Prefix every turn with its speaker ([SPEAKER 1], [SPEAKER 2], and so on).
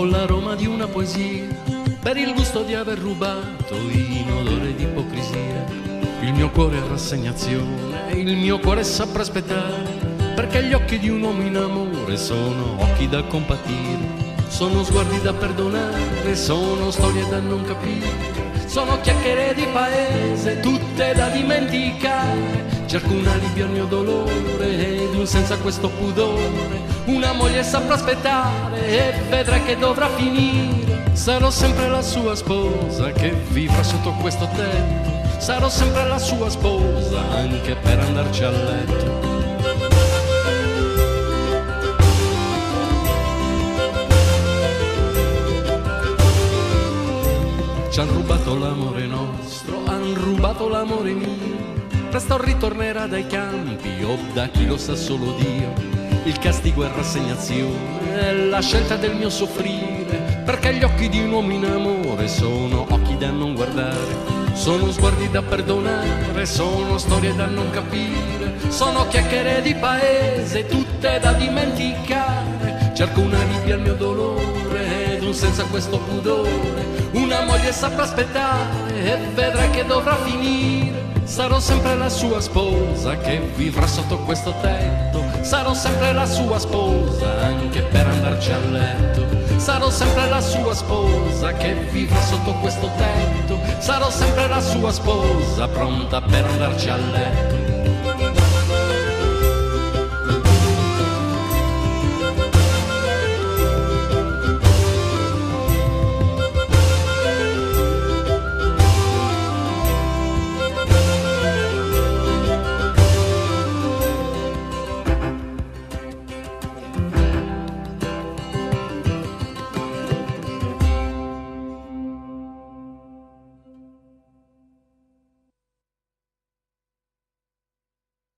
[SPEAKER 1] con l'aroma di una poesia, per il gusto di aver rubato in odore di ipocrisia. Il mio cuore è rassegnazione, il mio cuore saprà aspettare, perché gli occhi di un uomo in amore sono occhi da compatire, sono sguardi da perdonare, sono storie da non capire, sono chiacchiere di paese, tutte da dimenticare. Cerco un alivio al mio dolore ed un senso a questo pudore. Una moglie saprà aspettare e vedrà che dovrà finire. Sarò sempre la sua sposa che vivrà sotto questo tetto. Sarò sempre la sua sposa anche per andarci a letto. Ci han rubato l'amore nostro, han rubato l'amore mio. Presto ritornerà dai campi o da chi lo sa solo Dio. Il castigo è rassegnazione, è la scelta del mio soffrire, perché gli occhi di un uomo in amore sono occhi da non guardare, sono sguardi da perdonare, sono storie da non capire, sono chiacchiere di paese, tutte da dimenticare. Cerco un alivio al mio dolore ed un senso a questo pudore. Una moglie saprà aspettare e vedrà che dovrà finire. Sarò sempre la sua sposa che vivrà sotto questo tetto. Sarò sempre la sua sposa anche per andarci a letto. Sarò sempre la sua sposa che vivrà sotto questo tetto. Sarò sempre la sua sposa pronta per andarci a letto.